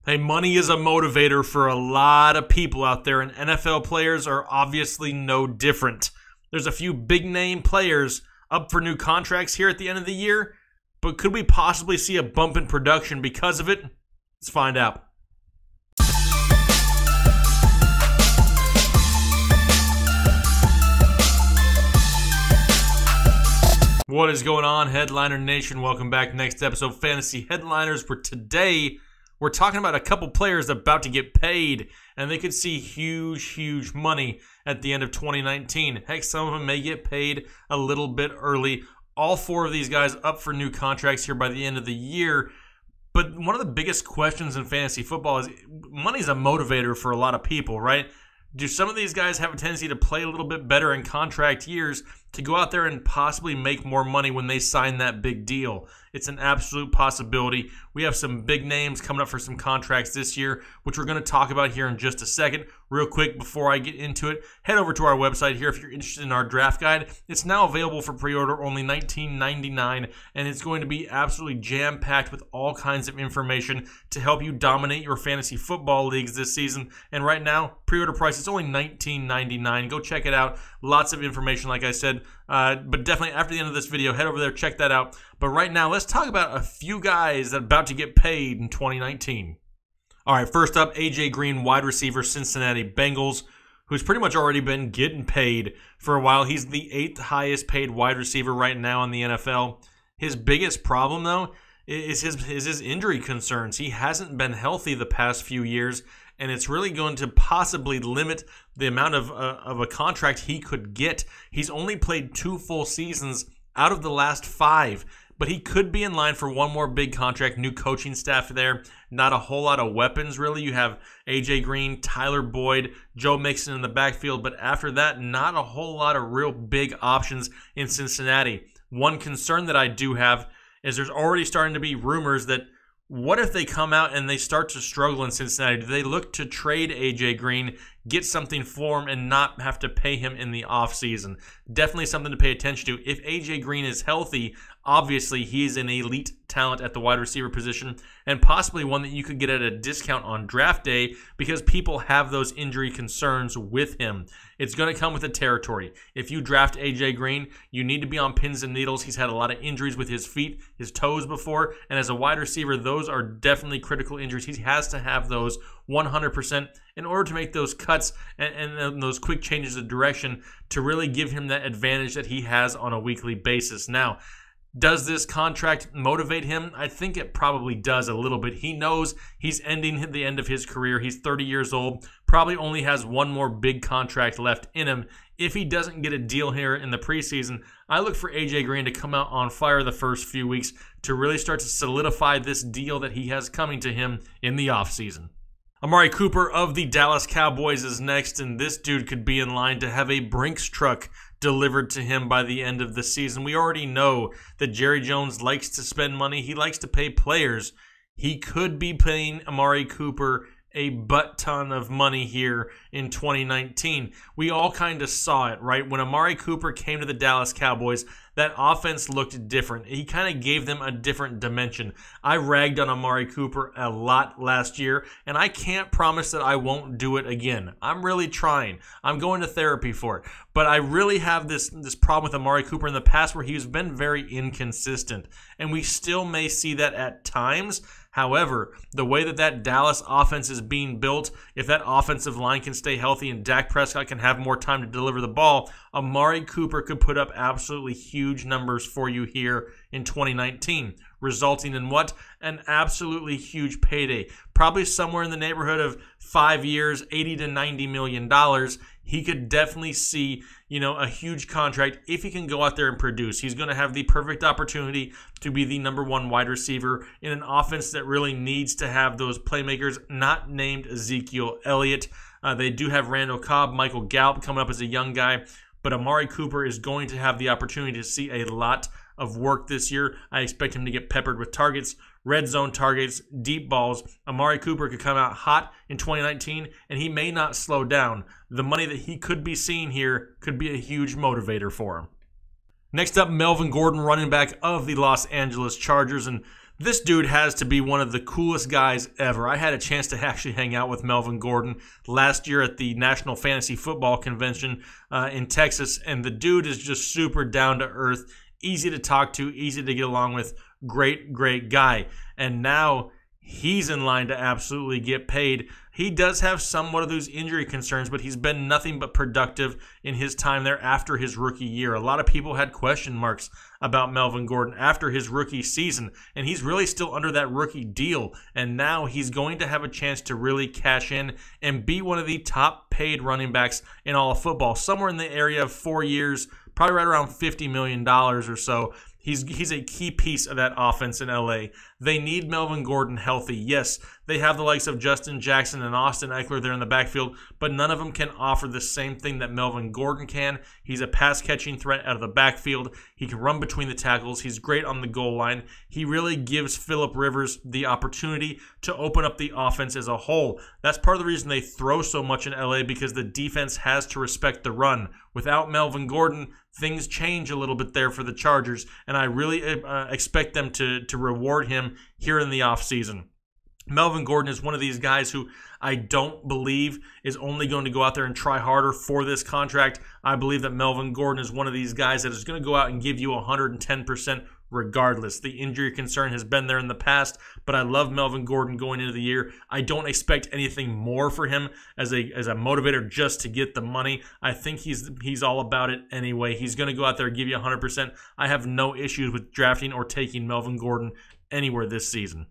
Hey, money is a motivator for a lot of people out there, and NFL players are obviously no different. There's a few big-name players up for new contracts here at the end of the year, but could we possibly see a bump in production because of it? Let's find out. What is going on, Headliner Nation? Welcome back. Next episode, Fantasy Headliners, where today we're talking about a couple players about to get paid, and they could see huge money at the end of 2019. Heck, some of them may get paid a little bit early. All four of these guys up for new contracts here by the end of the year. But one of the biggest questions in fantasy football is money's a motivator for a lot of people, right? Do some of these guys have a tendency to play a little bit better in contract years to go out there and possibly make more money when they sign that big deal? It's an absolute possibility. We have some big names coming up for some contracts this year, which we're going to talk about here in just a second. Real quick, before I get into it, head over to our website here if you're interested in our draft guide. It's now available for pre-order, only $19.99, and it's going to be absolutely jam-packed with all kinds of information to help you dominate your fantasy football leagues this season. And right now, pre-order price is only $19.99. Go check it out. Lots of information, like I said. But definitely after the end of this video, head over there, check that out. But right now, let's talk about a few guys that are about to get paid in 2019. All right, first up, A.J. Green, wide receiver, Cincinnati Bengals, who's pretty much already been getting paid for a while. He's the 8th highest paid wide receiver right now in the NFL. His biggest problem, though, is his injury concerns. He hasn't been healthy the past few years, and it's really going to possibly limit the amount of a contract he could get. He's only played 2 full seasons out of the last 5, but he could be in line for one more big contract. New coaching staff there. Not a whole lot of weapons, really. You have A.J. Green, Tyler Boyd, Joe Mixon in the backfield, but after that, not a whole lot of real big options in Cincinnati. One concern that I do have is there's already starting to be rumors that what if they come out and they start to struggle in Cincinnati? Do they look to trade A.J. Green, get something for him, and not have to pay him in the offseason? Definitely something to pay attention to. If A.J. Green is healthy, obviously he's an elite talent at the wide receiver position, and possibly one that you could get at a discount on draft day because people have those injury concerns with him. It's going to come with the territory. If you draft A.J. Green, you need to be on pins and needles. He's had a lot of injuries with his feet, his toes before, and as a wide receiver, those are definitely critical injuries. He has to have those 100% in order to make those cuts and those quick changes of direction to really give him that advantage that he has on a weekly basis. Now, does this contract motivate him? I think it probably does a little bit. He knows he's ending the end of his career. He's 30 years old, probably only has one more big contract left in him. If he doesn't get a deal here in the preseason, I look for A.J. Green to come out on fire the first few weeks to really start to solidify this deal that he has coming to him in the offseason. Amari Cooper of the Dallas Cowboys is next, and this dude could be in line to have a Brinks truck delivered to him by the end of the season. We already know that Jerry Jones likes to spend money. He likes to pay players. He could be paying Amari Cooper a butt ton of money here in 2019. We all kind of saw it, right? When Amari Cooper came to the Dallas Cowboys, that offense looked different. He kind of gave them a different dimension. I ragged on Amari Cooper a lot last year, and I can't promise that I won't do it again. I'm really trying. I'm going to therapy for it. But I really have this problem with Amari Cooper in the past where he's been very inconsistent, and we still may see that at times. However, the way that Dallas offense is being built, if that offensive line can stay healthy and Dak Prescott can have more time to deliver the ball, Amari Cooper could put up absolutely huge numbers for you here in 2019, resulting in what? An absolutely huge payday. Probably somewhere in the neighborhood of 5 years, $80 to $90 million. He could definitely see, a huge contract if he can go out there and produce. He's going to have the perfect opportunity to be the #1 wide receiver in an offense that really needs to have those playmakers not named Ezekiel Elliott. They do have Randall Cobb, Michael Gallup coming up as a young guy, but Amari Cooper is going to have the opportunity to see a lot of work this year. I expect him to get peppered with targets, red zone targets, deep balls. Amari Cooper could come out hot in 2019, and he may not slow down. The money that he could be seeing here could be a huge motivator for him. Next up, Melvin Gordon, running back of the Los Angeles Chargers, and This dude has to be one of the coolest guys ever. I had a chance to actually hang out with Melvin Gordon last year at the National Fantasy Football Convention in Texas, and the dude is just super down to earth, easy to talk to, easy to get along with, great guy. And now he's in line to absolutely get paid. He does have somewhat of those injury concerns, but he's been nothing but productive in his time there after his rookie year. A lot of people had question marks about Melvin Gordon after his rookie season, and he's really still under that rookie deal. And now he's going to have a chance to really cash in and be one of the top paid running backs in all of football, somewhere in the area of 4 years, probably right around $50 million or so. He's a key piece of that offense in LA. They need Melvin Gordon healthy. Yes, they have the likes of Justin Jackson and Austin Eckler there in the backfield, but none of them can offer the same thing that Melvin Gordon can. He's a pass-catching threat out of the backfield. He can run between the tackles. He's great on the goal line. He really gives Phillip Rivers the opportunity to open up the offense as a whole. That's part of the reason they throw so much in LA, because the defense has to respect the run. Without Melvin Gordon, things change a little bit there for the Chargers, and I really expect them to reward him here in the offseason. Melvin Gordon is one of these guys who I don't believe is only going to go out there and try harder for this contract. I believe that Melvin Gordon is one of these guys that is going to go out and give you 110% regardless. The injury concern has been there in the past, but I love Melvin Gordon going into the year. I don't expect anything more for him as a motivator just to get the money. I think he's all about it anyway. He's going to go out there and give you 100%. I have no issues with drafting or taking Melvin Gordon anywhere this season.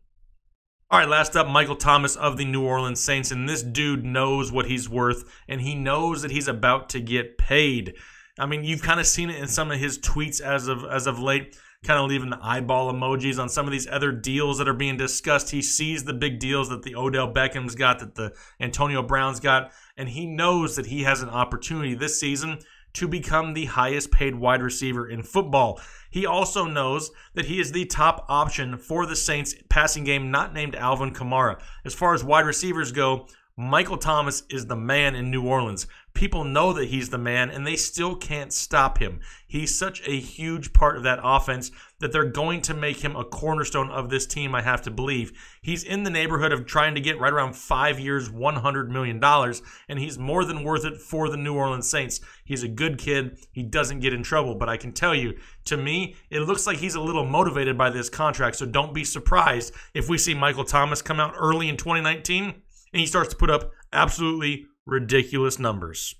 All right, last up, Michael Thomas of the New Orleans Saints, and this dude knows what he's worth, and he knows that he's about to get paid. I mean, you've kind of seen it in some of his tweets as of late, kind of leaving the eyeball emojis on some of these other deals that are being discussed. He sees the big deals that the Odell Beckham's got, that the Antonio Brown's got, and he knows that he has an opportunity this season to become the highest paid wide receiver in football. He also knows that he is the top option for the Saints passing game, not named Alvin Kamara. As far as wide receivers go, Michael Thomas is the man in New Orleans. People know that he's the man, and they still can't stop him. He's such a huge part of that offense that they're going to make him a cornerstone of this team, I have to believe. He's in the neighborhood of trying to get right around 5 years, $100 million, and he's more than worth it for the New Orleans Saints. He's a good kid. He doesn't get in trouble, but I can tell you, to me, it looks like he's a little motivated by this contract, so don't be surprised if we see Michael Thomas come out early in 2019 and he starts to put up absolutely ridiculous numbers.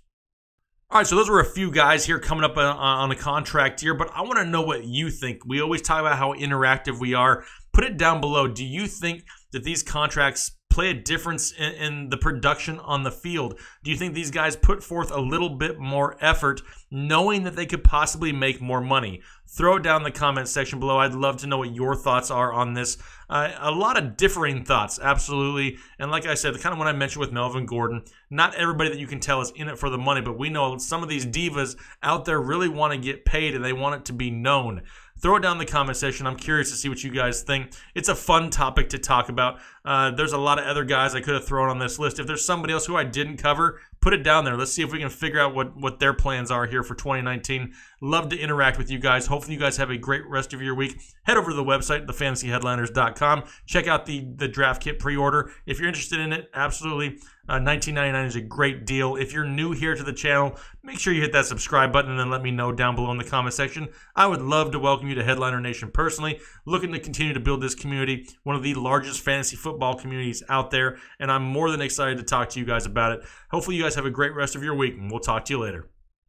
All right, so those were a few guys here coming up on a contract here, but I want to know what you think. We always talk about how interactive we are. Put it down below. Do you think that these contracts play a difference in the production on the field? Do you think these guys put forth a little bit more effort knowing that they could possibly make more money? Throw it down in the comment section below. I'd love to know what your thoughts are on this. A lot of differing thoughts, absolutely. And like I said, kind of what I mentioned with Melvin Gordon, not everybody that you can tell is in it for the money, but we know some of these divas out there really want to get paid and they want it to be known. Throw it down in the comment section. I'm curious to see what you guys think. It's a fun topic to talk about. There's a lot of other guys I could have thrown on this list. If there's somebody else who I didn't cover, put it down there. Let's see if we can figure out what their plans are here for 2019. Love to interact with you guys. Hopefully you guys have a great rest of your week. Head over to the website, TheFantasyHeadliners.com. Check out the draft kit pre-order. If you're interested in it, absolutely. $19.99 is a great deal. If you're new here to the channel, make sure you hit that subscribe button and then let me know down below in the comment section. I would love to welcome you to Headliner Nation personally. Looking to continue to build this community, one of the largest fantasy football communities out there, and I'm more than excited to talk to you guys about it. Hopefully you guys have a great rest of your week, and we'll talk to you later.